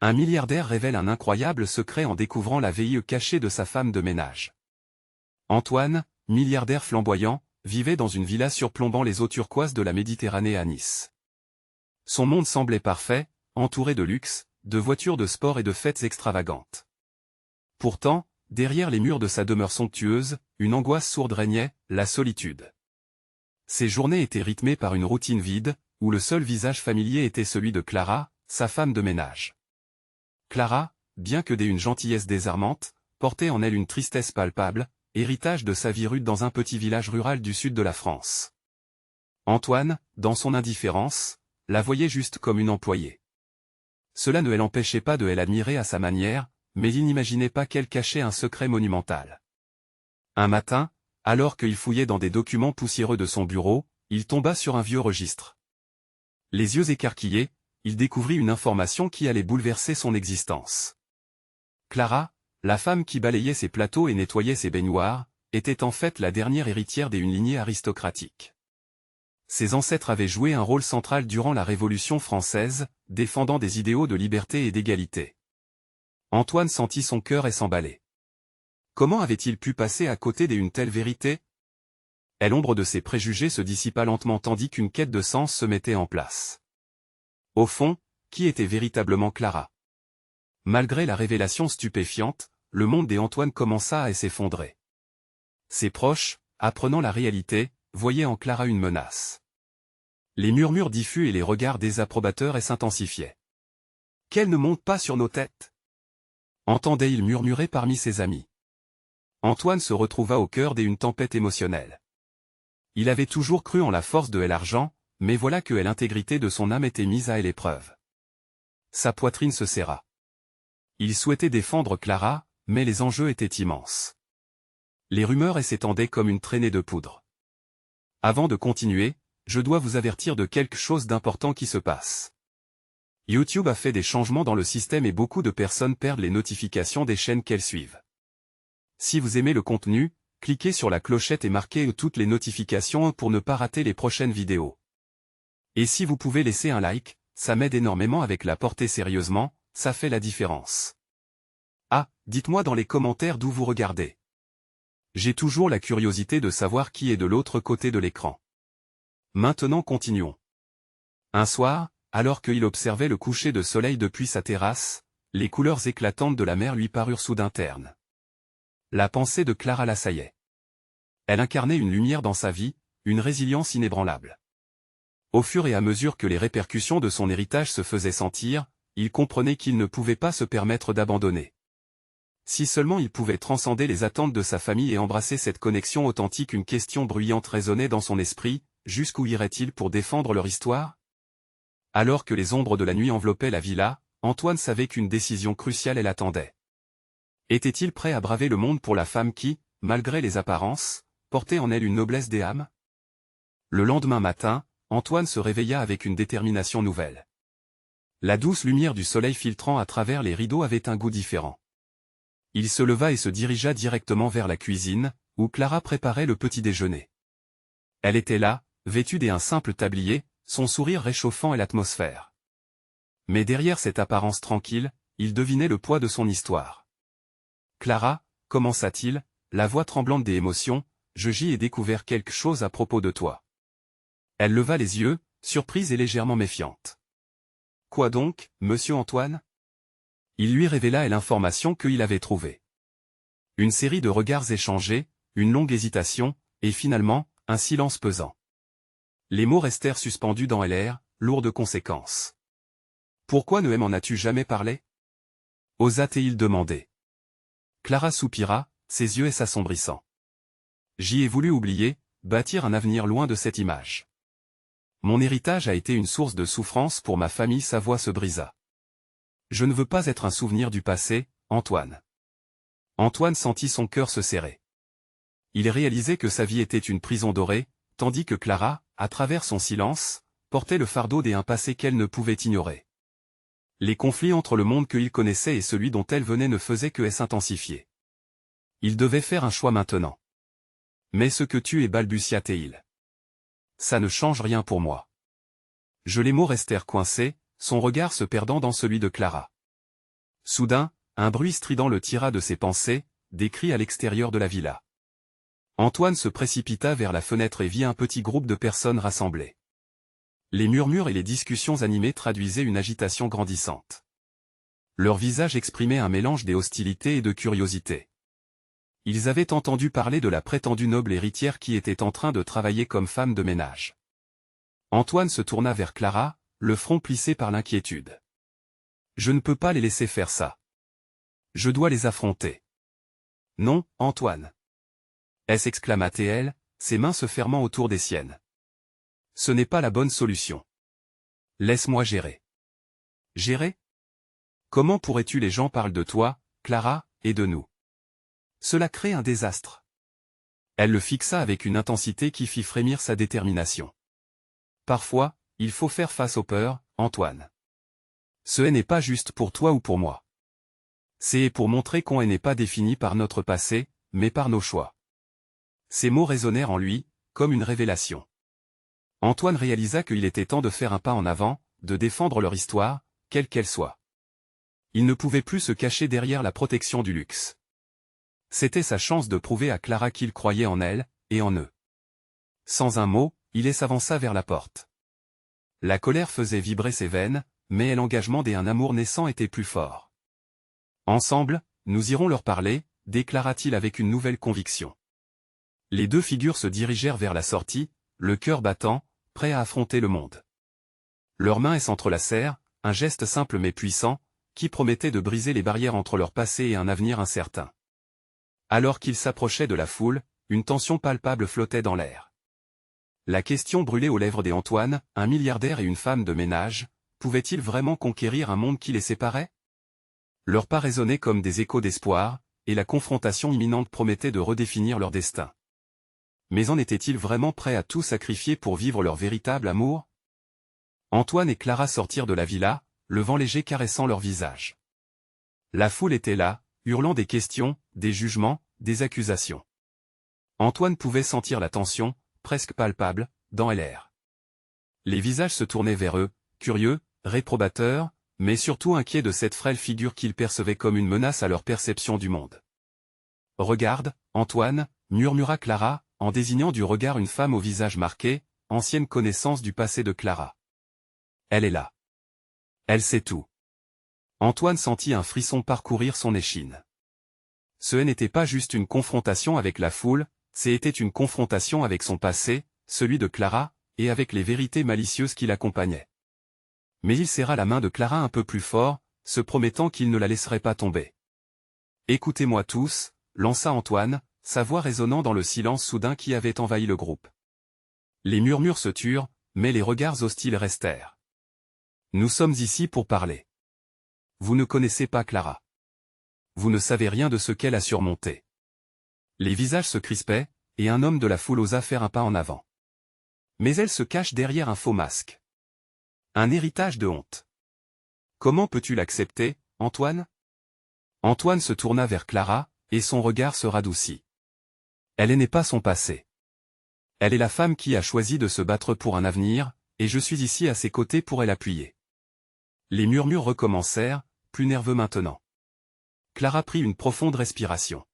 Un milliardaire révèle un incroyable secret en découvrant la vie cachée de sa femme de ménage. Antoine, milliardaire flamboyant, vivait dans une villa surplombant les eaux turquoises de la Méditerranée à Nice. Son monde semblait parfait, entouré de luxe, de voitures de sport et de fêtes extravagantes. Pourtant, derrière les murs de sa demeure somptueuse, une angoisse sourde régnait, la solitude. Ses journées étaient rythmées par une routine vide, où le seul visage familier était celui de Clara, sa femme de ménage. Clara, bien que d'une gentillesse désarmante, portait en elle une tristesse palpable, héritage de sa vie rude dans un petit village rural du sud de la France. Antoine, dans son indifférence, la voyait juste comme une employée. Cela ne l'empêchait pas de l'admirer à sa manière, mais il n'imaginait pas qu'elle cachait un secret monumental. Un matin, alors qu'il fouillait dans des documents poussiéreux de son bureau, il tomba sur un vieux registre. Les yeux écarquillés, il découvrit une information qui allait bouleverser son existence. Clara, la femme qui balayait ses plateaux et nettoyait ses baignoires, était en fait la dernière héritière d'une lignée aristocratique. Ses ancêtres avaient joué un rôle central durant la Révolution française, défendant des idéaux de liberté et d'égalité. Antoine sentit son cœur s'emballer. Comment avait-il pu passer à côté d'une telle vérité? Et l'ombre de ses préjugés se dissipa lentement tandis qu'une quête de sens se mettait en place. Au fond, qui était véritablement Clara? Malgré la révélation stupéfiante, le monde d'Antoine commença à s'effondrer. Ses proches, apprenant la réalité, voyaient en Clara une menace. Les murmures diffus et les regards désapprobateurs s'intensifiaient. Qu'elle ne monte pas sur nos têtes? Entendait-il murmurer parmi ses amis. Antoine se retrouva au cœur d'une tempête émotionnelle. Il avait toujours cru en la force de l'argent, mais voilà que l'intégrité de son âme était mise à l'épreuve. Sa poitrine se serra. Il souhaitait défendre Clara, mais les enjeux étaient immenses. Les rumeurs s'étendaient comme une traînée de poudre. Avant de continuer, je dois vous avertir de quelque chose d'important qui se passe. YouTube a fait des changements dans le système et beaucoup de personnes perdent les notifications des chaînes qu'elles suivent. Si vous aimez le contenu, cliquez sur la clochette et marquez toutes les notifications pour ne pas rater les prochaines vidéos. Et si vous pouvez laisser un like, ça m'aide énormément avec la portée sérieusement, ça fait la différence. Ah, dites-moi dans les commentaires d'où vous regardez. J'ai toujours la curiosité de savoir qui est de l'autre côté de l'écran. Maintenant continuons. Un soir, alors qu'il observait le coucher de soleil depuis sa terrasse, les couleurs éclatantes de la mer lui parurent soudain ternes. La pensée de Clara l'assaillait. Elle incarnait une lumière dans sa vie, une résilience inébranlable. Au fur et à mesure que les répercussions de son héritage se faisaient sentir, il comprenait qu'il ne pouvait pas se permettre d'abandonner. Si seulement il pouvait transcender les attentes de sa famille et embrasser cette connexion authentique, une question bruyante résonnait dans son esprit, jusqu'où irait-il pour défendre leur histoire? Alors que les ombres de la nuit enveloppaient la villa, Antoine savait qu'une décision cruciale l'attendait. Était-il prêt à braver le monde pour la femme qui, malgré les apparences, portait en elle une noblesse des âmes? Le lendemain matin, Antoine se réveilla avec une détermination nouvelle. La douce lumière du soleil filtrant à travers les rideaux avait un goût différent. Il se leva et se dirigea directement vers la cuisine, où Clara préparait le petit déjeuner. Elle était là, vêtue d'un simple tablier, son sourire réchauffant l'atmosphère. Mais derrière cette apparence tranquille, il devinait le poids de son histoire. Clara, commença-t-il, la voix tremblante des émotions, j'y ai découvert quelque chose à propos de toi. Elle leva les yeux, surprise et légèrement méfiante. Quoi donc, monsieur Antoine? Il lui révéla l'information qu'il avait trouvée. Une série de regards échangés, une longue hésitation, et finalement, un silence pesant. Les mots restèrent suspendus dans l'air, lourds de conséquences. Pourquoi ne m'en as-tu jamais parlé? Osa-t-il demander. Clara soupira, ses yeux s'assombrissant. J'y ai voulu oublier, bâtir un avenir loin de cette image. Mon héritage a été une source de souffrance pour ma famille, sa voix se brisa. Je ne veux pas être un souvenir du passé, Antoine. Antoine sentit son cœur se serrer. Il réalisait que sa vie était une prison dorée, tandis que Clara, à travers son silence, portait le fardeau d'un passé qu'elle ne pouvait ignorer. Les conflits entre le monde qu'il connaissait et celui dont elle venait ne faisaient que s'intensifier. Il devait faire un choix maintenant. Mais ce que tu es, balbutia-t-il. Ça ne change rien pour moi. Les mots restèrent coincés, son regard se perdant dans celui de Clara. Soudain, un bruit strident le tira de ses pensées, des cris à l'extérieur de la villa. Antoine se précipita vers la fenêtre et vit un petit groupe de personnes rassemblées. Les murmures et les discussions animées traduisaient une agitation grandissante. Leurs visages exprimaient un mélange des hostilités et de curiosité. Ils avaient entendu parler de la prétendue noble héritière qui était en train de travailler comme femme de ménage. Antoine se tourna vers Clara, le front plissé par l'inquiétude. « Je ne peux pas les laisser faire ça. Je dois les affronter. »« Non, Antoine. » s'exclama-t-elle, ses mains se fermant autour des siennes. « Ce n'est pas la bonne solution. Laisse-moi gérer. »« Gérer ? Comment pourrais-tu? Les gens parlent de toi, Clara, et de nous. Cela crée un désastre. » Elle le fixa avec une intensité qui fit frémir sa détermination. « Parfois, il faut faire face aux peurs, Antoine. Ce n'est pas juste pour toi ou pour moi. C'est pour montrer qu'on n'est pas défini par notre passé, mais par nos choix. » Ces mots résonnèrent en lui, comme une révélation. Antoine réalisa qu'il était temps de faire un pas en avant, de défendre leur histoire, quelle qu'elle soit. Il ne pouvait plus se cacher derrière la protection du luxe. C'était sa chance de prouver à Clara qu'il croyait en elle, et en eux. Sans un mot, il s'avança vers la porte. La colère faisait vibrer ses veines, mais l'engagement d'un amour naissant était plus fort. « Ensemble, nous irons leur parler, » déclara-t-il avec une nouvelle conviction. Les deux figures se dirigèrent vers la sortie, le cœur battant, prêts à affronter le monde. Leurs mains s'entrelacèrent, un geste simple mais puissant, qui promettait de briser les barrières entre leur passé et un avenir incertain. Alors qu'ils s'approchaient de la foule, une tension palpable flottait dans l'air. La question brûlait aux lèvres d'Antoine, un milliardaire et une femme de ménage, pouvaient-ils vraiment conquérir un monde qui les séparait? Leurs pas résonnaient comme des échos d'espoir, et la confrontation imminente promettait de redéfinir leur destin. Mais en étaient-ils vraiment prêts à tout sacrifier pour vivre leur véritable amour? Antoine et Clara sortirent de la villa, le vent léger caressant leurs visages. La foule était là, hurlant des questions, des jugements, des accusations. Antoine pouvait sentir la tension, presque palpable, dans l'air. Les visages se tournaient vers eux, curieux, réprobateurs, mais surtout inquiets de cette frêle figure qu'ils percevaient comme une menace à leur perception du monde. « Regarde, Antoine » murmura Clara, en désignant du regard une femme au visage marqué, ancienne connaissance du passé de Clara. « Elle est là. Elle sait tout. » Antoine sentit un frisson parcourir son échine. Ce n'était pas juste une confrontation avec la foule, c'était une confrontation avec son passé, celui de Clara, et avec les vérités malicieuses qui l'accompagnaient. Mais il serra la main de Clara un peu plus fort, se promettant qu'il ne la laisserait pas tomber. « Écoutez-moi tous » lança Antoine, sa voix résonnant dans le silence soudain qui avait envahi le groupe. Les murmures se turent, mais les regards hostiles restèrent. « Nous sommes ici pour parler. Vous ne connaissez pas Clara. Vous ne savez rien de ce qu'elle a surmonté. » Les visages se crispaient, et un homme de la foule osa faire un pas en avant. Mais elle se cache derrière un faux masque. Un héritage de honte. Comment peux-tu l'accepter, Antoine? Antoine se tourna vers Clara, et son regard se radoucit. Elle n'est pas son passé. Elle est la femme qui a choisi de se battre pour un avenir, et je suis ici à ses côtés pour l'appuyer. Les murmures recommencèrent, plus nerveux maintenant. Clara prit une profonde respiration.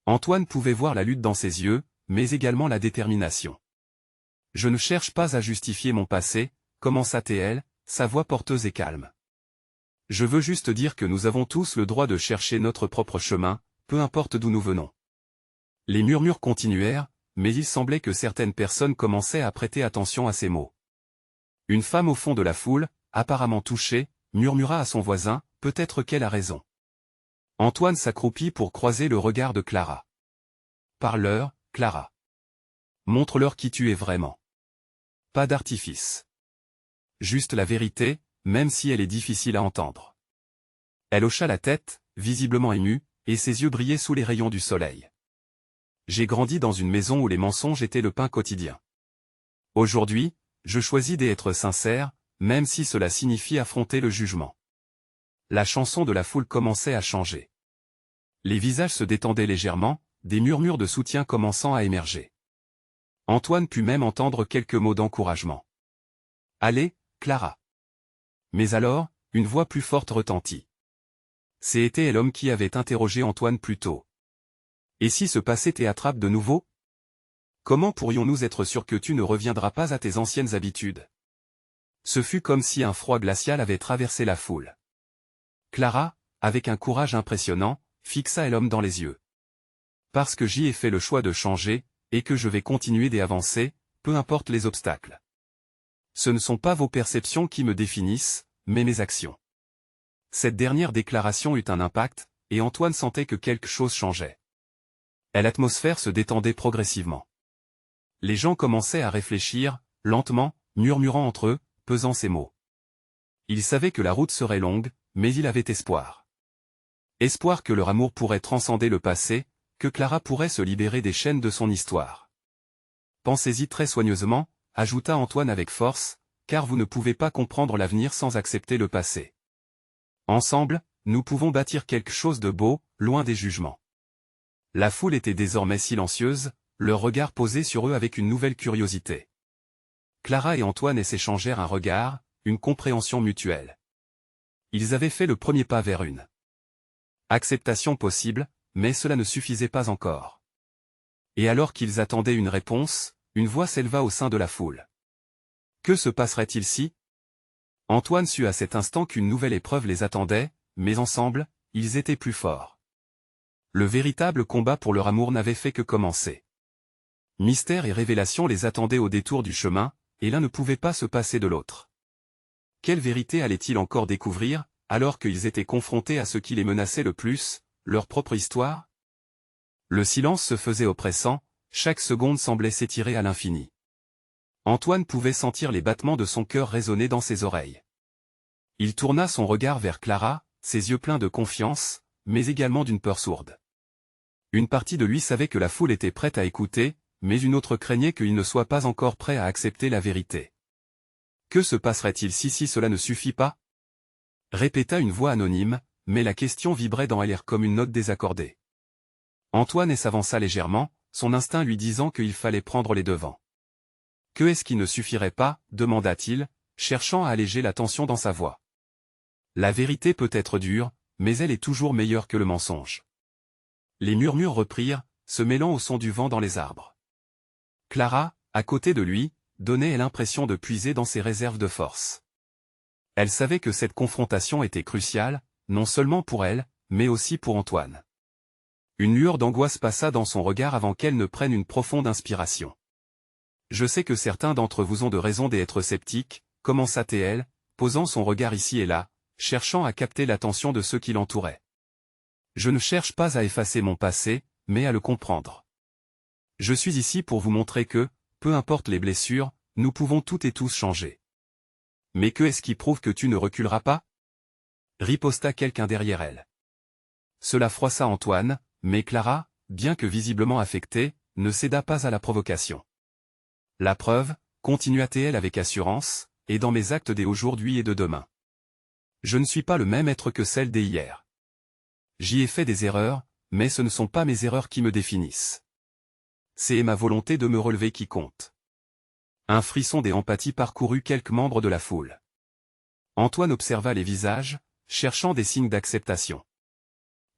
Antoine pouvait voir la lutte dans ses yeux, mais également la détermination. « Je ne cherche pas à justifier mon passé » commença-t-elle, sa voix porteuse et calme. « Je veux juste dire que nous avons tous le droit de chercher notre propre chemin, peu importe d'où nous venons. » Les murmures continuèrent, mais il semblait que certaines personnes commençaient à prêter attention à ces mots. Une femme au fond de la foule, apparemment touchée, murmura à son voisin, « Peut-être qu'elle a raison. » Antoine s'accroupit pour croiser le regard de Clara. « Parle-leur, Clara. Montre-leur qui tu es vraiment. Pas d'artifice. Juste la vérité, même si elle est difficile à entendre. » Elle hocha la tête, visiblement émue, et ses yeux brillaient sous les rayons du soleil. « J'ai grandi dans une maison où les mensonges étaient le pain quotidien. Aujourd'hui, je choisis d'être sincère, même si cela signifie affronter le jugement. » La chanson de la foule commençait à changer. Les visages se détendaient légèrement, des murmures de soutien commençant à émerger. Antoine put même entendre quelques mots d'encouragement. « Allez, Clara. » Mais alors, une voix plus forte retentit. C'était l'homme qui avait interrogé Antoine plus tôt. Et si ce passé t'attrape de nouveau? Comment pourrions-nous être sûrs que tu ne reviendras pas à tes anciennes habitudes? Ce fut comme si un froid glacial avait traversé la foule. Clara, avec un courage impressionnant, fixa l'homme dans les yeux. Parce que j'y ai fait le choix de changer, et que je vais continuer d'avancer, peu importe les obstacles. Ce ne sont pas vos perceptions qui me définissent, mais mes actions. Cette dernière déclaration eut un impact, et Antoine sentait que quelque chose changeait. L'atmosphère se détendait progressivement. Les gens commençaient à réfléchir, lentement, murmurant entre eux, pesant ces mots. Il savait que la route serait longue, mais il avait espoir. Espoir que leur amour pourrait transcender le passé, que Clara pourrait se libérer des chaînes de son histoire. Pensez-y très soigneusement, ajouta Antoine avec force, car vous ne pouvez pas comprendre l'avenir sans accepter le passé. Ensemble, nous pouvons bâtir quelque chose de beau, loin des jugements. La foule était désormais silencieuse, leur regard posé sur eux avec une nouvelle curiosité. Clara et Antoine s'échangèrent un regard, une compréhension mutuelle. Ils avaient fait le premier pas vers une acceptation possible, mais cela ne suffisait pas encore. Et alors qu'ils attendaient une réponse, une voix s'éleva au sein de la foule. Que se passerait-il si? Antoine sut à cet instant qu'une nouvelle épreuve les attendait, mais ensemble, ils étaient plus forts. Le véritable combat pour leur amour n'avait fait que commencer. Mystère et révélation les attendaient au détour du chemin, et l'un ne pouvait pas se passer de l'autre. Quelle vérité allaient-ils encore découvrir, alors qu'ils étaient confrontés à ce qui les menaçait le plus, leur propre histoire? Le silence se faisait oppressant, chaque seconde semblait s'étirer à l'infini. Antoine pouvait sentir les battements de son cœur résonner dans ses oreilles. Il tourna son regard vers Clara, ses yeux pleins de confiance, mais également d'une peur sourde. Une partie de lui savait que la foule était prête à écouter, mais une autre craignait qu'il ne soit pas encore prêt à accepter la vérité. Que se passerait-il si cela ne suffit pas? Répéta une voix anonyme, mais la question vibrait dans l'air comme une note désaccordée. Antoine s'avança légèrement, son instinct lui disant qu'il fallait prendre les devants. Que est-ce qui ne suffirait pas, demanda-t-il, cherchant à alléger la tension dans sa voix. La vérité peut être dure, mais elle est toujours meilleure que le mensonge. Les murmures reprirent, se mêlant au son du vent dans les arbres. Clara, à côté de lui, donnait l'impression de puiser dans ses réserves de force. Elle savait que cette confrontation était cruciale, non seulement pour elle, mais aussi pour Antoine. Une lueur d'angoisse passa dans son regard avant qu'elle ne prenne une profonde inspiration. Je sais que certains d'entre vous ont de raisons d'être sceptiques, commença-t-elle, posant son regard ici et là, cherchant à capter l'attention de ceux qui l'entouraient. Je ne cherche pas à effacer mon passé, mais à le comprendre. Je suis ici pour vous montrer que, peu importe les blessures, nous pouvons toutes et tous changer. Mais que est-ce qui prouve que tu ne reculeras pas? Riposta quelqu'un derrière elle. Cela froissa Antoine, mais Clara, bien que visiblement affectée, ne céda pas à la provocation. La preuve, continua-t-elle avec assurance, est dans mes actes d'aujourd'hui et de demain. Je ne suis pas le même être que celle d'hier. J'y ai fait des erreurs, mais ce ne sont pas mes erreurs qui me définissent. C'est ma volonté de me relever qui compte. Un frisson d'empathie parcourut quelques membres de la foule. Antoine observa les visages, cherchant des signes d'acceptation.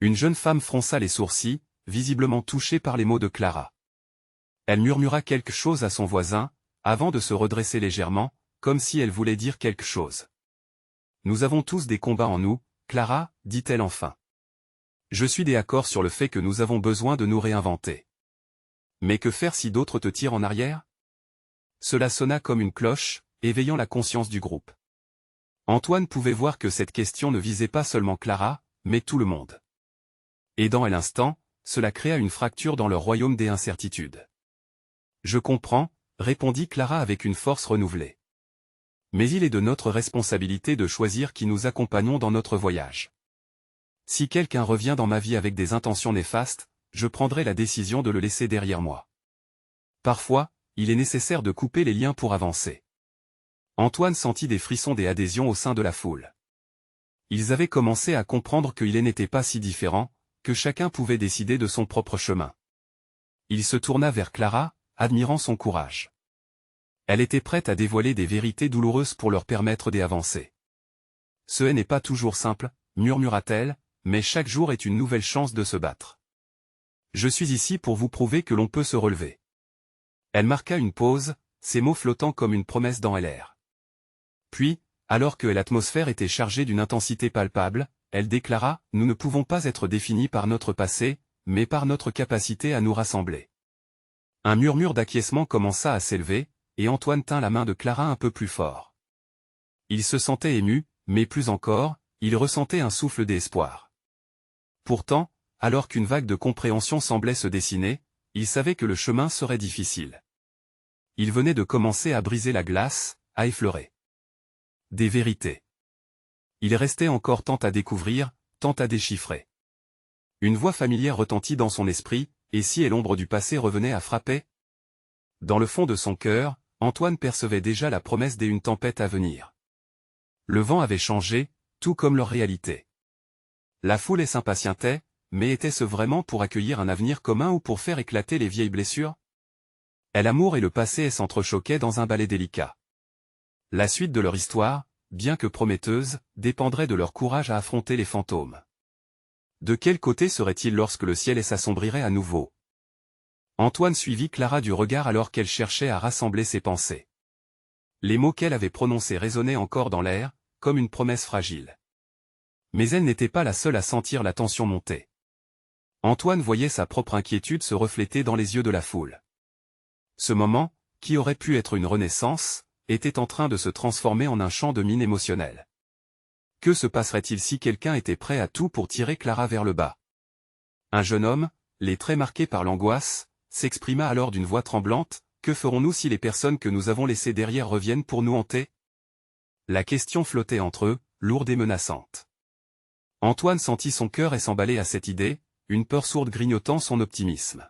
Une jeune femme fronça les sourcils, visiblement touchée par les mots de Clara. Elle murmura quelque chose à son voisin, avant de se redresser légèrement, comme si elle voulait dire quelque chose. Nous avons tous des combats en nous, Clara, dit-elle enfin. Je suis d'accord sur le fait que nous avons besoin de nous réinventer. Mais que faire si d'autres te tirent en arrière? Cela sonna comme une cloche, éveillant la conscience du groupe. Antoine pouvait voir que cette question ne visait pas seulement Clara, mais tout le monde. Et dans l'instant, cela créa une fracture dans leur royaume des incertitudes. Je comprends, répondit Clara avec une force renouvelée. Mais il est de notre responsabilité de choisir qui nous accompagnons dans notre voyage. Si quelqu'un revient dans ma vie avec des intentions néfastes, je prendrai la décision de le laisser derrière moi. Parfois, il est nécessaire de couper les liens pour avancer. Antoine sentit des frissons des adhésions au sein de la foule. Ils avaient commencé à comprendre qu'il n'était pas si différent, que chacun pouvait décider de son propre chemin. Il se tourna vers Clara, admirant son courage. Elle était prête à dévoiler des vérités douloureuses pour leur permettre d'avancer. Ce n'est pas toujours simple, murmura-t-elle, mais chaque jour est une nouvelle chance de se battre. Je suis ici pour vous prouver que l'on peut se relever. Elle marqua une pause, ses mots flottant comme une promesse dans l'air. Puis, alors que l'atmosphère était chargée d'une intensité palpable, elle déclara « Nous ne pouvons pas être définis par notre passé, mais par notre capacité à nous rassembler. » Un murmure d'acquiescement commença à s'élever, et Antoine tint la main de Clara un peu plus fort. Il se sentait ému, mais plus encore, il ressentait un souffle d'espoir. Pourtant, alors qu'une vague de compréhension semblait se dessiner, il savait que le chemin serait difficile. Il venait de commencer à briser la glace, à effleurer des vérités. Il restait encore tant à découvrir, tant à déchiffrer. Une voix familière retentit dans son esprit, et si l'ombre du passé revenait à frapper? Dans le fond de son cœur, Antoine percevait déjà la promesse d'une tempête à venir. Le vent avait changé, tout comme leur réalité. La foule s'impatientait, mais était-ce vraiment pour accueillir un avenir commun ou pour faire éclater les vieilles blessures? L'amour et le passé s'entrechoquaient dans un ballet délicat. La suite de leur histoire, bien que prometteuse, dépendrait de leur courage à affronter les fantômes. De quel côté serait-il lorsque le ciel s'assombrirait à nouveau? Antoine suivit Clara du regard alors qu'elle cherchait à rassembler ses pensées. Les mots qu'elle avait prononcés résonnaient encore dans l'air, comme une promesse fragile. Mais elle n'était pas la seule à sentir la tension monter. Antoine voyait sa propre inquiétude se refléter dans les yeux de la foule. Ce moment, qui aurait pu être une renaissance, était en train de se transformer en un champ de mine émotionnel. Que se passerait-il si quelqu'un était prêt à tout pour tirer Clara vers le bas? Un jeune homme, les traits marqués par l'angoisse, s'exprima alors d'une voix tremblante, « Que ferons-nous si les personnes que nous avons laissées derrière reviennent pour nous hanter ?» La question flottait entre eux, lourde et menaçante. Antoine sentit son cœur s'emballer à cette idée, une peur sourde grignotant son optimisme.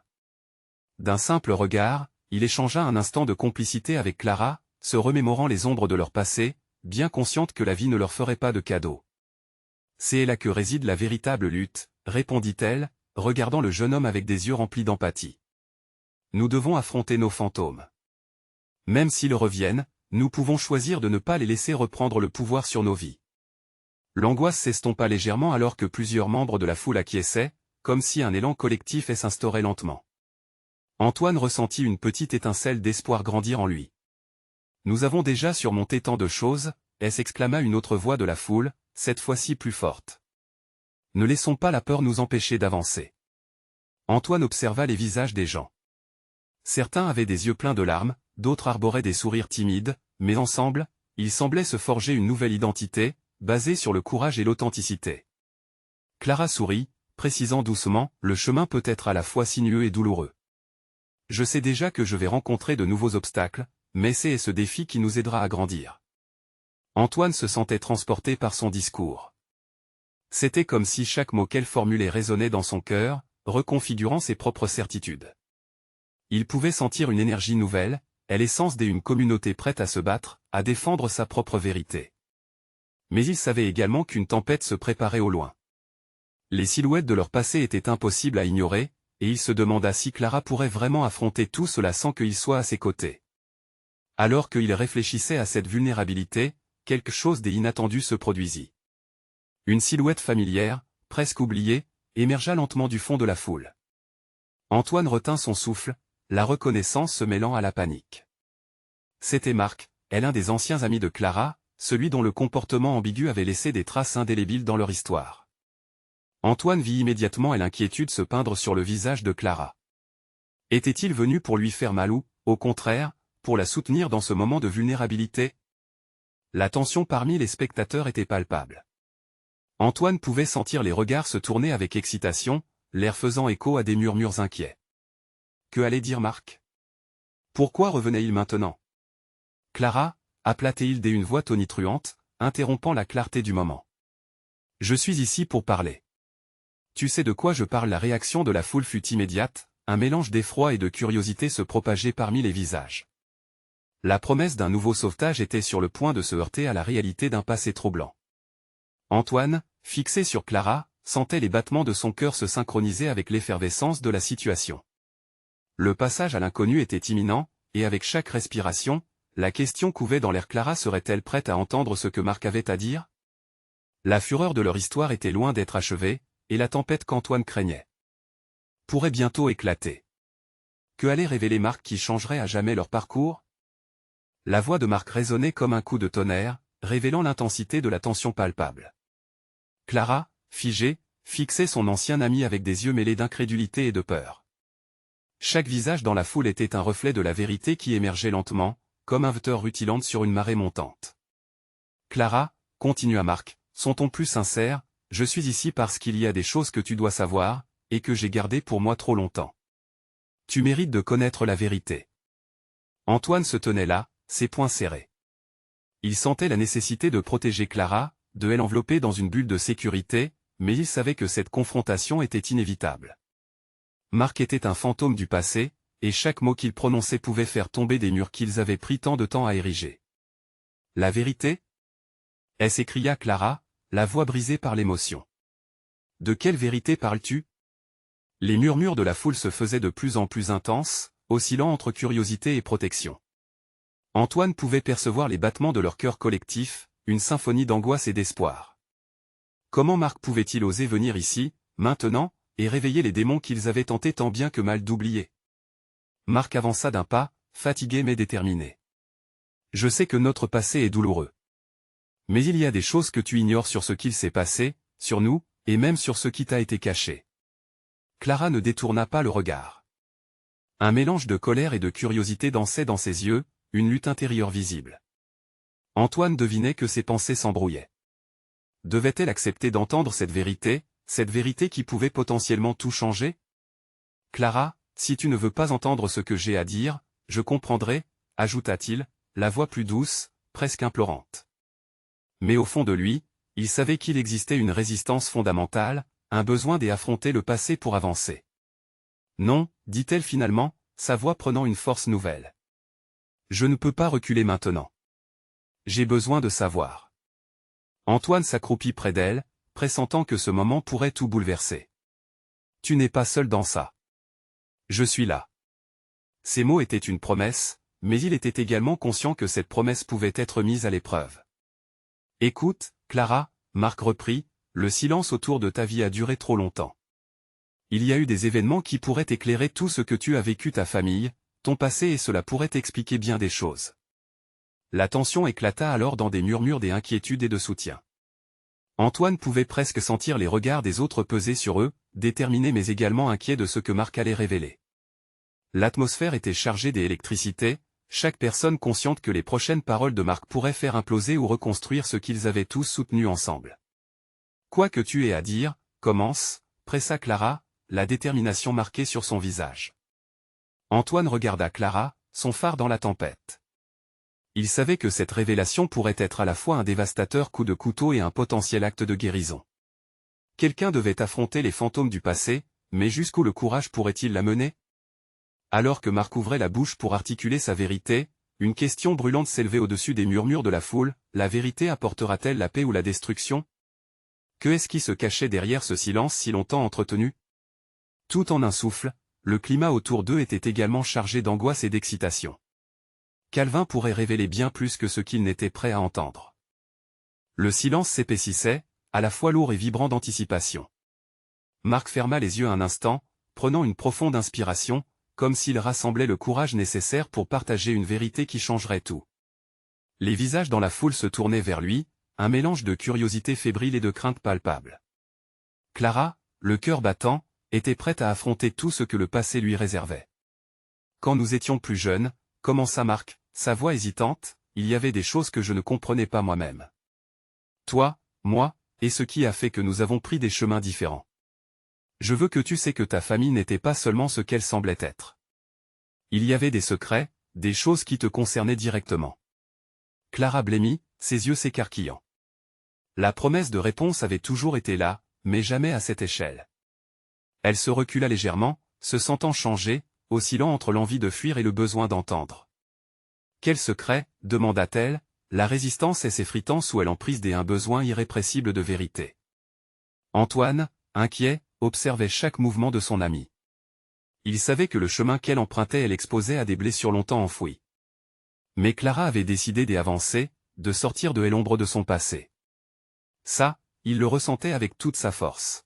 D'un simple regard, il échangea un instant de complicité avec Clara, se remémorant les ombres de leur passé, bien consciente que la vie ne leur ferait pas de cadeau. « C'est là que réside la véritable lutte, » répondit-elle, regardant le jeune homme avec des yeux remplis d'empathie. « Nous devons affronter nos fantômes. Même s'ils reviennent, nous pouvons choisir de ne pas les laisser reprendre le pouvoir sur nos vies. » L'angoisse s'estompa légèrement alors que plusieurs membres de la foule acquiesçaient, comme si un élan collectif s'instaurait lentement. Antoine ressentit une petite étincelle d'espoir grandir en lui. « Nous avons déjà surmonté tant de choses », s'exclama une autre voix de la foule, cette fois-ci plus forte. « Ne laissons pas la peur nous empêcher d'avancer. » Antoine observa les visages des gens. Certains avaient des yeux pleins de larmes, d'autres arboraient des sourires timides, mais ensemble, ils semblaient se forger une nouvelle identité, basée sur le courage et l'authenticité. Clara sourit, précisant doucement, « Le chemin peut être à la fois sinueux et douloureux. Je sais déjà que je vais rencontrer de nouveaux obstacles, mais c'est ce défi qui nous aidera à grandir. » Antoine se sentait transporté par son discours. C'était comme si chaque mot qu'elle formulait résonnait dans son cœur, reconfigurant ses propres certitudes. Il pouvait sentir une énergie nouvelle, l'essence d'une communauté prête à se battre, à défendre sa propre vérité. Mais il savait également qu'une tempête se préparait au loin. Les silhouettes de leur passé étaient impossibles à ignorer, et il se demanda si Clara pourrait vraiment affronter tout cela sans qu'il soit à ses côtés. Alors qu'il réfléchissait à cette vulnérabilité, quelque chose d'inattendu se produisit. Une silhouette familière, presque oubliée, émergea lentement du fond de la foule. Antoine retint son souffle, la reconnaissance se mêlant à la panique. C'était Marc, l'un des anciens amis de Clara, celui dont le comportement ambigu avait laissé des traces indélébiles dans leur histoire. Antoine vit immédiatement l'inquiétude se peindre sur le visage de Clara. Était-il venu pour lui faire mal ou, au contraire, pour la soutenir dans ce moment de vulnérabilité? La tension parmi les spectateurs était palpable. Antoine pouvait sentir les regards se tourner avec excitation, l'air faisant écho à des murmures inquiets. Que allait dire Marc? Pourquoi revenait-il maintenant? Clara, appela-t-il d'une voix tonitruante, interrompant la clarté du moment. Je suis ici pour parler. Tu sais de quoi je parle? La réaction de la foule fut immédiate, un mélange d'effroi et de curiosité se propageait parmi les visages. La promesse d'un nouveau sauvetage était sur le point de se heurter à la réalité d'un passé troublant. Antoine, fixé sur Clara, sentait les battements de son cœur se synchroniser avec l'effervescence de la situation. Le passage à l'inconnu était imminent, et avec chaque respiration, la question couvait dans l'air. Clara serait-elle prête à entendre ce que Marc avait à dire? La fureur de leur histoire était loin d'être achevée, et la tempête qu'Antoine craignait pourrait bientôt éclater. Que allait révéler Marc qui changerait à jamais leur parcours? La voix de Marc résonnait comme un coup de tonnerre, révélant l'intensité de la tension palpable. Clara, figée, fixait son ancien ami avec des yeux mêlés d'incrédulité et de peur. Chaque visage dans la foule était un reflet de la vérité qui émergeait lentement, comme un vecteur rutilante sur une marée montante. Clara, continua Marc, son ton plus sincère, je suis ici parce qu'il y a des choses que tu dois savoir, et que j'ai gardées pour moi trop longtemps. Tu mérites de connaître la vérité. Antoine se tenait là, ses poings serrés. Il sentait la nécessité de protéger Clara, de l'envelopper dans une bulle de sécurité, mais il savait que cette confrontation était inévitable. Marc était un fantôme du passé, et chaque mot qu'il prononçait pouvait faire tomber des murs qu'ils avaient pris tant de temps à ériger. La vérité? S'écria Clara, la voix brisée par l'émotion. De quelle vérité parles-tu? Les murmures de la foule se faisaient de plus en plus intenses, oscillant entre curiosité et protection. Antoine pouvait percevoir les battements de leur cœur collectif, une symphonie d'angoisse et d'espoir. Comment Marc pouvait-il oser venir ici, maintenant, et réveiller les démons qu'ils avaient tenté tant bien que mal d'oublier? Marc avança d'un pas, fatigué mais déterminé. Je sais que notre passé est douloureux. Mais il y a des choses que tu ignores sur ce qu'il s'est passé, sur nous, et même sur ce qui t'a été caché. Clara ne détourna pas le regard. Un mélange de colère et de curiosité dansait dans ses yeux, une lutte intérieure visible. Antoine devinait que ses pensées s'embrouillaient. Devait-elle accepter d'entendre cette vérité qui pouvait potentiellement tout changer? Clara, si tu ne veux pas entendre ce que j'ai à dire, je comprendrai, ajouta-t-il, la voix plus douce, presque implorante. Mais au fond de lui, il savait qu'il existait une résistance fondamentale, un besoin d'affronter le passé pour avancer. Non, dit-elle finalement, sa voix prenant une force nouvelle. Je ne peux pas reculer maintenant. J'ai besoin de savoir. Antoine s'accroupit près d'elle, pressentant que ce moment pourrait tout bouleverser. Tu n'es pas seul dans ça. Je suis là. Ces mots étaient une promesse, mais il était également conscient que cette promesse pouvait être mise à l'épreuve. Écoute, Clara, Marc reprit, le silence autour de ta vie a duré trop longtemps. Il y a eu des événements qui pourraient éclairer tout ce que tu as vécu, ta famille, ton passé, et cela pourrait expliquer bien des choses. La tension éclata alors dans des murmures d'inquiétude et de soutien. Antoine pouvait presque sentir les regards des autres peser sur eux, déterminés mais également inquiets de ce que Marc allait révéler. L'atmosphère était chargée d'électricité, chaque personne consciente que les prochaines paroles de Marc pourraient faire imploser ou reconstruire ce qu'ils avaient tous soutenu ensemble. Quoi que tu aies à dire, commence, pressa Clara, la détermination marquée sur son visage. Antoine regarda Clara, son phare dans la tempête. Il savait que cette révélation pourrait être à la fois un dévastateur coup de couteau et un potentiel acte de guérison. Quelqu'un devait affronter les fantômes du passé, mais jusqu'où le courage pourrait-il la mener? Alors que Marc ouvrait la bouche pour articuler sa vérité, une question brûlante s'élevait au-dessus des murmures de la foule, la vérité apportera-t-elle la paix ou la destruction? Que est-ce qui se cachait derrière ce silence si longtemps entretenu? Tout en un souffle, le climat autour d'eux était également chargé d'angoisse et d'excitation. Calvin pourrait révéler bien plus que ce qu'il n'était prêt à entendre. Le silence s'épaississait, à la fois lourd et vibrant d'anticipation. Marc ferma les yeux un instant, prenant une profonde inspiration, comme s'il rassemblait le courage nécessaire pour partager une vérité qui changerait tout. Les visages dans la foule se tournaient vers lui, un mélange de curiosité fébrile et de crainte palpable. Clara, le cœur battant, était prête à affronter tout ce que le passé lui réservait. Quand nous étions plus jeunes, commença Marc, sa voix hésitante, il y avait des choses que je ne comprenais pas moi-même. Toi, moi, et ce qui a fait que nous avons pris des chemins différents. Je veux que tu sais que ta famille n'était pas seulement ce qu'elle semblait être. Il y avait des secrets, des choses qui te concernaient directement. Clara blêmit, ses yeux s'écarquillant. La promesse de réponse avait toujours été là, mais jamais à cette échelle. Elle se recula légèrement, se sentant changée, oscillant entre l'envie de fuir et le besoin d'entendre. Quel secret, demanda-t-elle, la résistance et s'effritant sous l'emprise d'un besoin irrépressible de vérité. Antoine, inquiet, observait chaque mouvement de son amie. Il savait que le chemin qu'elle empruntait elle exposait à des blessures longtemps enfouies. Mais Clara avait décidé d'y avancer, de sortir de l'ombre de son passé. Ça, il le ressentait avec toute sa force.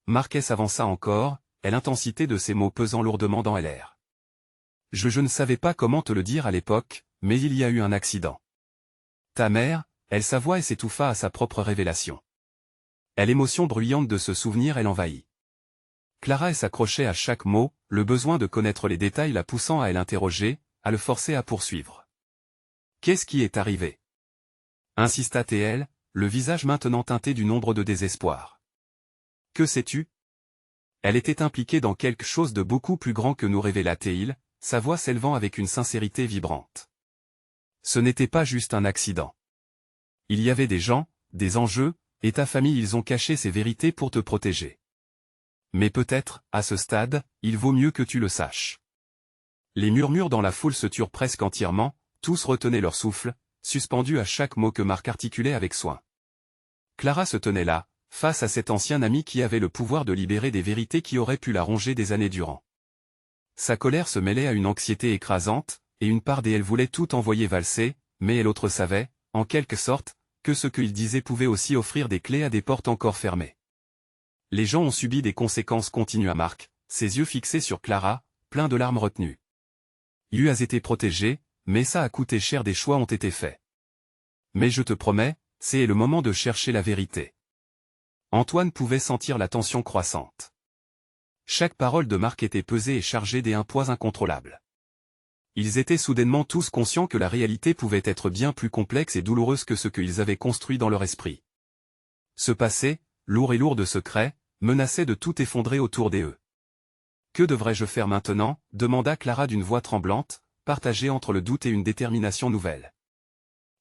Marquet s'avança encore, et l'intensité de ses mots pesant lourdement dans l'air. Je ne savais pas comment te le dire à l'époque, mais il y a eu un accident. Ta mère, elle s'avoua et s'étouffa à sa propre révélation. L'émotion bruyante de ce souvenir elle l'envahit. Clara s'accrochait à chaque mot, le besoin de connaître les détails la poussant à l'interroger, à le forcer à poursuivre. Qu'est-ce qui est arrivé? Insista-t-elle, le visage maintenant teinté d'une ombre de désespoir. Que sais-tu? Elle était impliquée dans quelque chose de beaucoup plus grand que nous révéla-t-il, sa voix s'élevant avec une sincérité vibrante. Ce n'était pas juste un accident. Il y avait des gens, des enjeux, et ta famille ils ont caché ces vérités pour te protéger. Mais peut-être, à ce stade, il vaut mieux que tu le saches. Les murmures dans la foule se turent presque entièrement, tous retenaient leur souffle, suspendus à chaque mot que Marc articulait avec soin. Clara se tenait là, face à cet ancien ami qui avait le pouvoir de libérer des vérités qui auraient pu la ronger des années durant. Sa colère se mêlait à une anxiété écrasante, et une part d'elle voulait tout envoyer valser, mais l'autre savait, en quelque sorte, que ce qu'il disait pouvait aussi offrir des clés à des portes encore fermées. Les gens ont subi des conséquences continua Marc, ses yeux fixés sur Clara, pleins de larmes retenues. Tu as été protégé, mais ça a coûté cher, des choix ont été faits. Mais je te promets, c'est le moment de chercher la vérité. Antoine pouvait sentir la tension croissante. Chaque parole de Marc était pesée et chargée d'un poids incontrôlable. Ils étaient soudainement tous conscients que la réalité pouvait être bien plus complexe et douloureuse que ce qu'ils avaient construit dans leur esprit. Ce passé, lourd de secrets, menaçait de tout effondrer autour d'eux. Que devrais-je faire maintenant? Demanda Clara d'une voix tremblante, partagée entre le doute et une détermination nouvelle.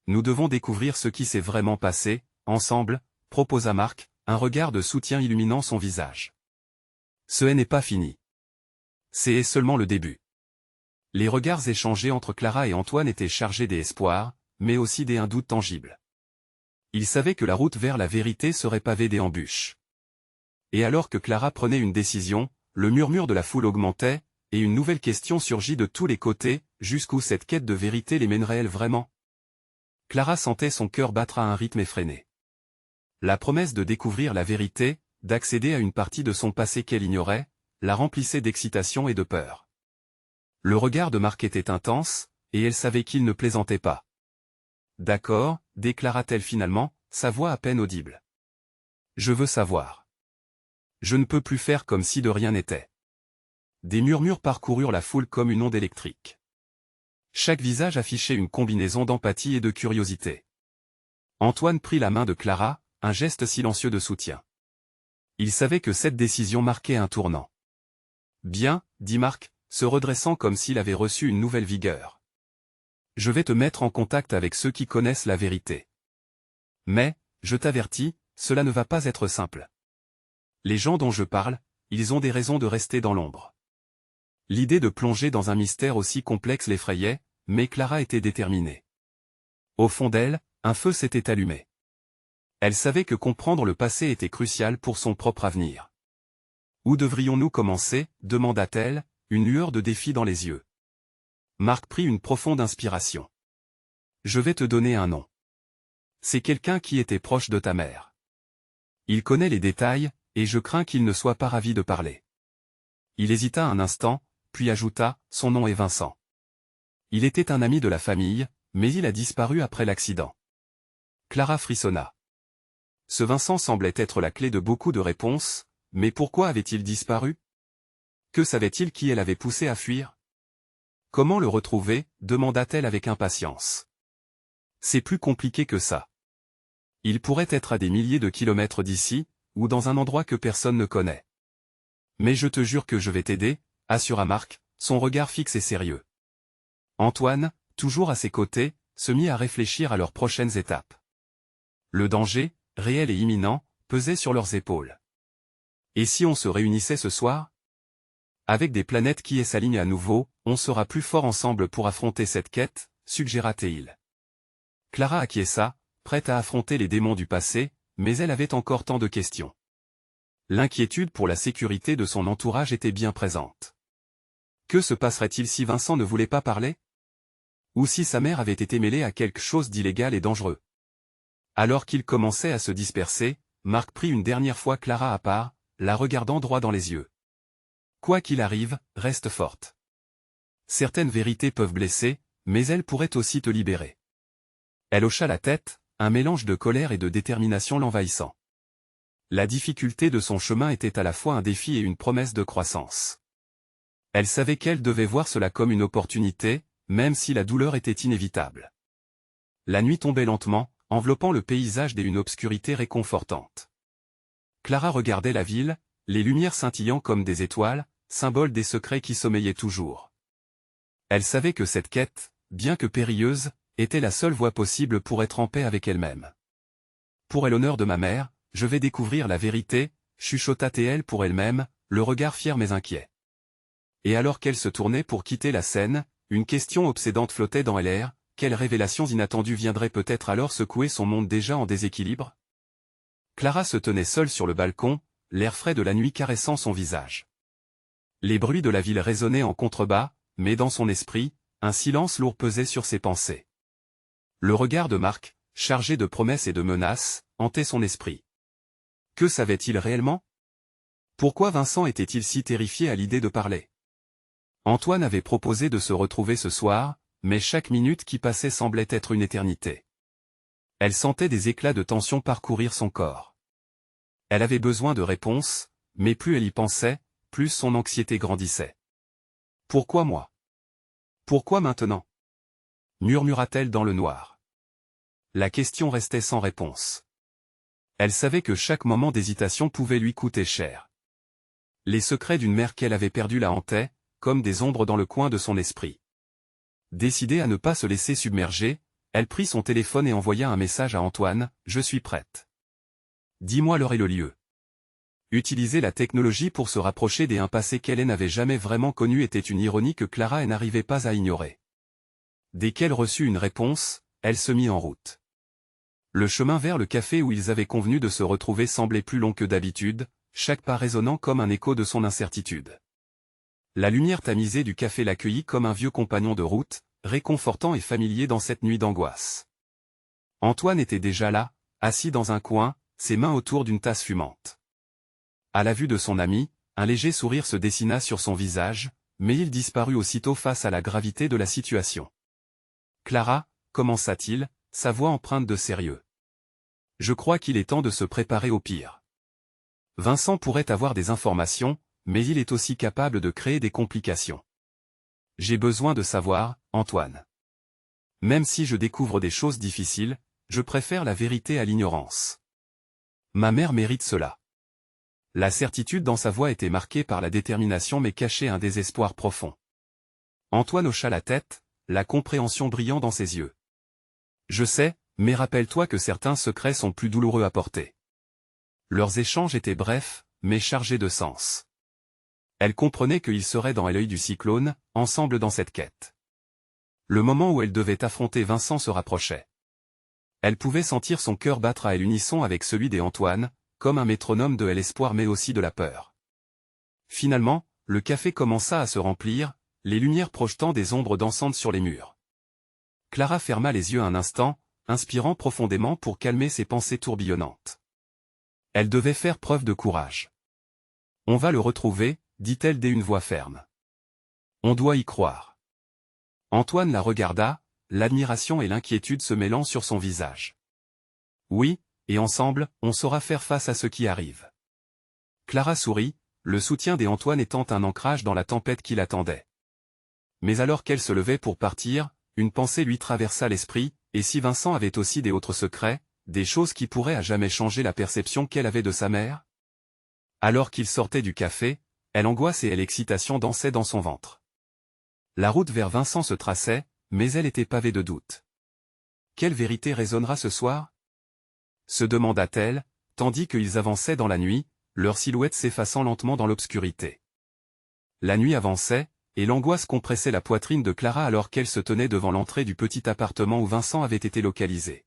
Nous devons découvrir ce qui s'est vraiment passé, ensemble, proposa Marc, un regard de soutien illuminant son visage. Ce n'est pas fini. C'est seulement le début. Les regards échangés entre Clara et Antoine étaient chargés d'espoir, mais aussi d'un doute tangible. Ils savaient que la route vers la vérité serait pavée d'embûches. Et alors que Clara prenait une décision, le murmure de la foule augmentait, et une nouvelle question surgit de tous les côtés, jusqu'où cette quête de vérité les mènerait-elle vraiment? Clara sentait son cœur battre à un rythme effréné. La promesse de découvrir la vérité, d'accéder à une partie de son passé qu'elle ignorait, la remplissait d'excitation et de peur. Le regard de Marc était intense, et elle savait qu'il ne plaisantait pas. D'accord, déclara-t-elle finalement, sa voix à peine audible. Je veux savoir. Je ne peux plus faire comme si de rien n'était. Des murmures parcoururent la foule comme une onde électrique. Chaque visage affichait une combinaison d'empathie et de curiosité. Antoine prit la main de Clara, un geste silencieux de soutien. Il savait que cette décision marquait un tournant. Bien, dit Marc, se redressant comme s'il avait reçu une nouvelle vigueur. Je vais te mettre en contact avec ceux qui connaissent la vérité. Mais, je t'avertis, cela ne va pas être simple. Les gens dont je parle, ils ont des raisons de rester dans l'ombre. L'idée de plonger dans un mystère aussi complexe l'effrayait, mais Clara était déterminée. Au fond d'elle, un feu s'était allumé. Elle savait que comprendre le passé était crucial pour son propre avenir. Où devrions-nous commencer? Demanda-t-elle, une lueur de défi dans les yeux. Marc prit une profonde inspiration. Je vais te donner un nom. C'est quelqu'un qui était proche de ta mère. Il connaît les détails, et je crains qu'il ne soit pas ravi de parler. Il hésita un instant, puis ajouta, son nom est Vincent. Il était un ami de la famille, mais il a disparu après l'accident. Clara frissonna. Ce Vincent semblait être la clé de beaucoup de réponses, mais pourquoi avait-il disparu? Que savait-il qui elle avait poussé à fuir? Comment le retrouver? Demanda-t-elle avec impatience. C'est plus compliqué que ça. Il pourrait être à des milliers de kilomètres d'ici, ou dans un endroit que personne ne connaît. Mais je te jure que je vais t'aider, assura Marc, son regard fixe et sérieux. Antoine, toujours à ses côtés, se mit à réfléchir à leurs prochaines étapes. Le danger, réel et imminent, pesait sur leurs épaules. Et si on se réunissait ce soir? Avec des planètes qui s'alignent à nouveau, on sera plus fort ensemble pour affronter cette quête, suggéra-t-il. Clara acquiesça, prête à affronter les démons du passé, mais elle avait encore tant de questions. L'inquiétude pour la sécurité de son entourage était bien présente. Que se passerait-il si Vincent ne voulait pas parler? Ou si sa mère avait été mêlée à quelque chose d'illégal et dangereux? Alors qu'ils commençaient à se disperser, Marc prit une dernière fois Clara à part, la regardant droit dans les yeux. Quoi qu'il arrive, reste forte. Certaines vérités peuvent blesser, mais elles pourraient aussi te libérer. Elle hocha la tête, un mélange de colère et de détermination l'envahissant. La difficulté de son chemin était à la fois un défi et une promesse de croissance. Elle savait qu'elle devait voir cela comme une opportunité, même si la douleur était inévitable. La nuit tombait lentement, enveloppant le paysage d'une obscurité réconfortante. Clara regardait la ville, les lumières scintillant comme des étoiles, symbole des secrets qui sommeillaient toujours. Elle savait que cette quête, bien que périlleuse, était la seule voie possible pour être en paix avec elle-même. Pour l'honneur de ma mère, je vais découvrir la vérité, chuchota-t-elle pour elle-même, le regard fier mais inquiet. Et alors qu'elle se tournait pour quitter la scène, une question obsédante flottait dans l'air, quelles révélations inattendues viendraient peut-être alors secouer son monde déjà en déséquilibre? Clara se tenait seule sur le balcon, l'air frais de la nuit caressant son visage. Les bruits de la ville résonnaient en contrebas, mais dans son esprit, un silence lourd pesait sur ses pensées. Le regard de Marc, chargé de promesses et de menaces, hantait son esprit. Que savait-il réellement? Pourquoi Vincent était-il si terrifié à l'idée de parler? Antoine avait proposé de se retrouver ce soir, mais chaque minute qui passait semblait être une éternité. Elle sentait des éclats de tension parcourir son corps. Elle avait besoin de réponses, mais plus elle y pensait, plus son anxiété grandissait. Pourquoi moi? Pourquoi maintenant? Murmura-t-elle dans le noir. La question restait sans réponse. Elle savait que chaque moment d'hésitation pouvait lui coûter cher. Les secrets d'une mère qu'elle avait perdue la hantaient, comme des ombres dans le coin de son esprit. Décidée à ne pas se laisser submerger, elle prit son téléphone et envoya un message à Antoine, « Je suis prête. Dis-moi l'heure et le lieu. » Utiliser la technologie pour se rapprocher d'un passé qu'elle n'avait jamais vraiment connu était une ironie que Clara n'arrivait pas à ignorer. Dès qu'elle reçut une réponse, elle se mit en route. Le chemin vers le café où ils avaient convenu de se retrouver semblait plus long que d'habitude, chaque pas résonnant comme un écho de son incertitude. La lumière tamisée du café l'accueillit comme un vieux compagnon de route, réconfortant et familier dans cette nuit d'angoisse. Antoine était déjà là, assis dans un coin, ses mains autour d'une tasse fumante. À la vue de son ami, un léger sourire se dessina sur son visage, mais il disparut aussitôt face à la gravité de la situation. « Clara, commença-t-il, sa voix empreinte de sérieux. Je crois qu'il est temps de se préparer au pire. Vincent pourrait avoir des informations, mais il est aussi capable de créer des complications. J'ai besoin de savoir, Antoine. Même si je découvre des choses difficiles, je préfère la vérité à l'ignorance. Ma mère mérite cela. » La certitude dans sa voix était marquée par la détermination mais cachait un désespoir profond. Antoine hocha la tête, la compréhension brillant dans ses yeux. Je sais, mais rappelle-toi que certains secrets sont plus douloureux à porter. Leurs échanges étaient brefs, mais chargés de sens. Elle comprenait qu'ils seraient dans l'œil du cyclone, ensemble dans cette quête. Le moment où elle devait affronter Vincent se rapprochait. Elle pouvait sentir son cœur battre à l'unisson avec celui d'Antoine, comme un métronome de l'espoir mais aussi de la peur. Finalement, le café commença à se remplir, les lumières projetant des ombres dansantes sur les murs. Clara ferma les yeux un instant, inspirant profondément pour calmer ses pensées tourbillonnantes. Elle devait faire preuve de courage. On va le retrouver, dit-elle d'une voix ferme. On doit y croire. Antoine la regarda, l'admiration et l'inquiétude se mêlant sur son visage. Oui, et ensemble, on saura faire face à ce qui arrive. Clara sourit, le soutien d'Antoine étant un ancrage dans la tempête qui l'attendait. Mais alors qu'elle se levait pour partir, une pensée lui traversa l'esprit, et si Vincent avait aussi des autres secrets, des choses qui pourraient à jamais changer la perception qu'elle avait de sa mère? Alors qu'il sortait du café, l'angoisse et l'excitation dansaient dans son ventre. La route vers Vincent se traçait, mais elle était pavée de doutes. Quelle vérité résonnera ce soir? Se demanda-t-elle, tandis qu'ils avançaient dans la nuit, leurs silhouettes s'effaçant lentement dans l'obscurité. La nuit avançait, et l'angoisse compressait la poitrine de Clara alors qu'elle se tenait devant l'entrée du petit appartement où Vincent avait été localisé.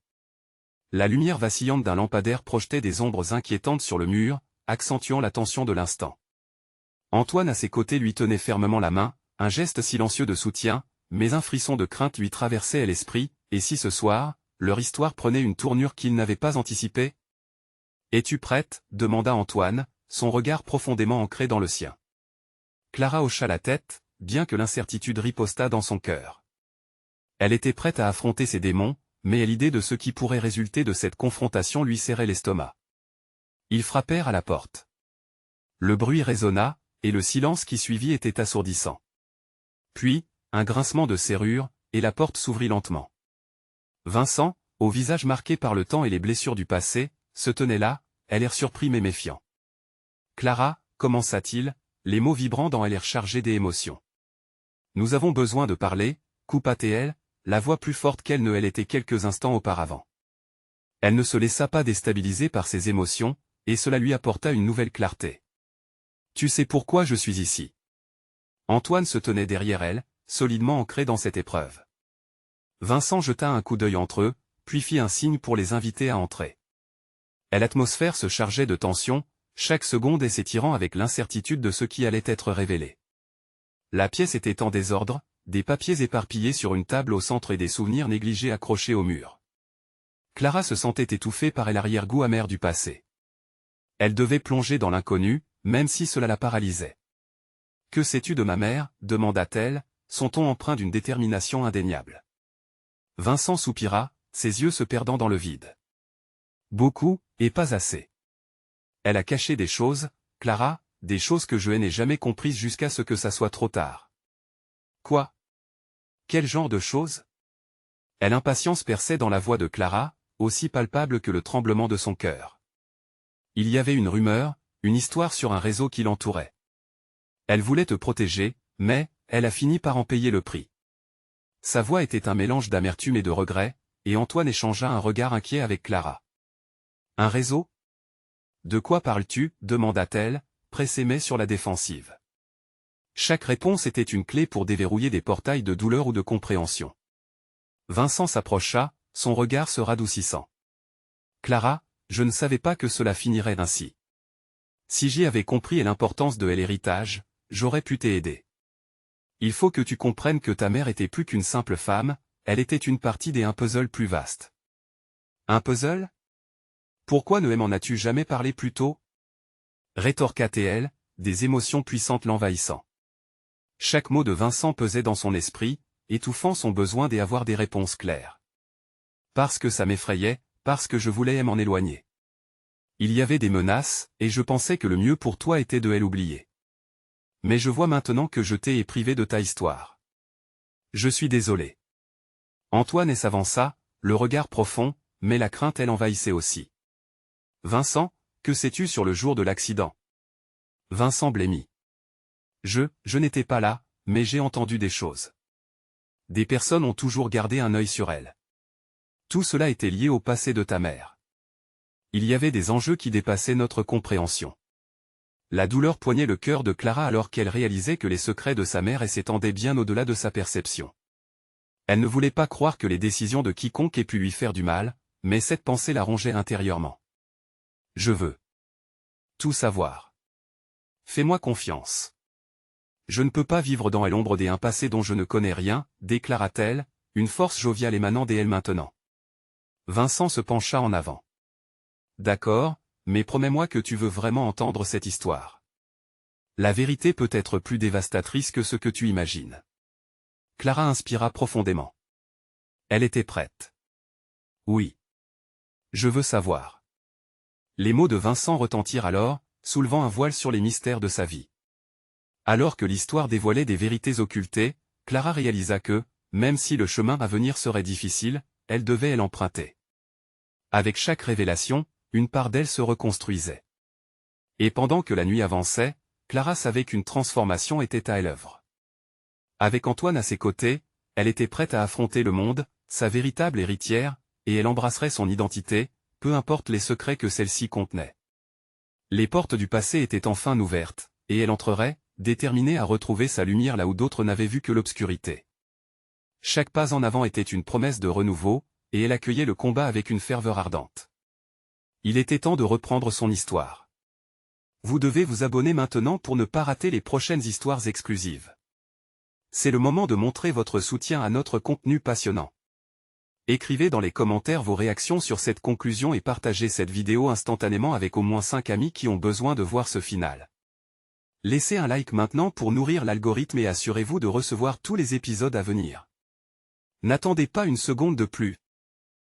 La lumière vacillante d'un lampadaire projetait des ombres inquiétantes sur le mur, accentuant la tension de l'instant. Antoine à ses côtés lui tenait fermement la main, un geste silencieux de soutien, mais un frisson de crainte lui traversait l'esprit, et si ce soir, leur histoire prenait une tournure qu'ils n'avaient pas anticipée. « Es-tu prête » demanda Antoine, son regard profondément ancré dans le sien. Clara hocha la tête, bien que l'incertitude ripostât dans son cœur. Elle était prête à affronter ses démons, mais l'idée de ce qui pourrait résulter de cette confrontation lui serrait l'estomac. Ils frappèrent à la porte. Le bruit résonna, et le silence qui suivit était assourdissant. Puis, un grincement de serrure, et la porte s'ouvrit lentement. Vincent, au visage marqué par le temps et les blessures du passé, se tenait là, l'air surpris mais méfiant. « Clara » commença-t-il, les mots vibrant dans l'air chargé d'émotions. « Nous avons besoin de parler » coupa-t-elle, la voix plus forte qu'elle ne l'était quelques instants auparavant. Elle ne se laissa pas déstabiliser par ses émotions, et cela lui apporta une nouvelle clarté. « Tu sais pourquoi je suis ici. » Antoine se tenait derrière elle, solidement ancré dans cette épreuve. Vincent jeta un coup d'œil entre eux, puis fit un signe pour les inviter à entrer. L'atmosphère se chargeait de tension, chaque seconde s'étirant avec l'incertitude de ce qui allait être révélé. La pièce était en désordre, des papiers éparpillés sur une table au centre et des souvenirs négligés accrochés au mur. Clara se sentait étouffée par l'arrière-goût amer du passé. Elle devait plonger dans l'inconnu, même si cela la paralysait. « Que sais-tu de ma mère » demanda-t-elle, son ton empreint d'une détermination indéniable. Vincent soupira, ses yeux se perdant dans le vide. « Beaucoup, et pas assez. Elle a caché des choses, Clara, des choses que je n'ai jamais comprises jusqu'à ce que ça soit trop tard. » Quoi? Quel genre de choses? L'impatience perçait dans la voix de Clara, aussi palpable que le tremblement de son cœur. Il y avait une rumeur, une histoire sur un réseau qui l'entourait. Elle voulait te protéger, mais, elle a fini par en payer le prix. Sa voix était un mélange d'amertume et de regret, et Antoine échangea un regard inquiet avec Clara. Un réseau? De quoi parles-tu? demanda-t-elle, pressée mais sur la défensive. Chaque réponse était une clé pour déverrouiller des portails de douleur ou de compréhension. Vincent s'approcha, son regard se radoucissant. Clara, je ne savais pas que cela finirait ainsi. Si j'y avais compris l'importance de l'héritage, j'aurais pu t'aider. Il faut que tu comprennes que ta mère était plus qu'une simple femme, elle était une partie d'un puzzle plus vaste. Un puzzle? Pourquoi ne m'en as-tu jamais parlé plus tôt? Rétorqua-t-elle, des émotions puissantes l'envahissant. Chaque mot de Vincent pesait dans son esprit, étouffant son besoin d'avoir des réponses claires. Parce que ça m'effrayait, parce que je voulais m'en éloigner. Il y avait des menaces, et je pensais que le mieux pour toi était de l'oublier. Mais je vois maintenant que je t'ai privé de ta histoire. Je suis désolé. Antoine s'avança, le regard profond, mais la crainte envahissait aussi. Vincent, que sais-tu sur le jour de l'accident? Vincent blêmit. Je n'étais pas là, mais j'ai entendu des choses. Des personnes ont toujours gardé un œil sur elle. Tout cela était lié au passé de ta mère. Il y avait des enjeux qui dépassaient notre compréhension. La douleur poignait le cœur de Clara alors qu'elle réalisait que les secrets de sa mère s'étendaient bien au-delà de sa perception. Elle ne voulait pas croire que les décisions de quiconque aient pu lui faire du mal, mais cette pensée la rongeait intérieurement. Je veux tout savoir. Fais-moi confiance. Je ne peux pas vivre dans l'ombre d'un passé dont je ne connais rien, déclara-t-elle, une force joviale émanant d'elle maintenant. Vincent se pencha en avant. D'accord, mais promets-moi que tu veux vraiment entendre cette histoire. La vérité peut être plus dévastatrice que ce que tu imagines. Clara inspira profondément. Elle était prête. Oui. Je veux savoir. Les mots de Vincent retentirent alors, soulevant un voile sur les mystères de sa vie. Alors que l'histoire dévoilait des vérités occultées, Clara réalisa que, même si le chemin à venir serait difficile, elle devait l'emprunter. Avec chaque révélation, une part d'elle se reconstruisait. Et pendant que la nuit avançait, Clara savait qu'une transformation était à l'œuvre. Avec Antoine à ses côtés, elle était prête à affronter le monde, sa véritable héritière, et elle embrasserait son identité, peu importe les secrets que celle-ci contenait. Les portes du passé étaient enfin ouvertes, et elle entrerait, déterminée à retrouver sa lumière là où d'autres n'avaient vu que l'obscurité. Chaque pas en avant était une promesse de renouveau, et elle accueillait le combat avec une ferveur ardente. Il était temps de reprendre son histoire. Vous devez vous abonner maintenant pour ne pas rater les prochaines histoires exclusives. C'est le moment de montrer votre soutien à notre contenu passionnant. Écrivez dans les commentaires vos réactions sur cette conclusion et partagez cette vidéo instantanément avec au moins 5 amis qui ont besoin de voir ce final. Laissez un like maintenant pour nourrir l'algorithme et assurez-vous de recevoir tous les épisodes à venir. N'attendez pas une seconde de plus,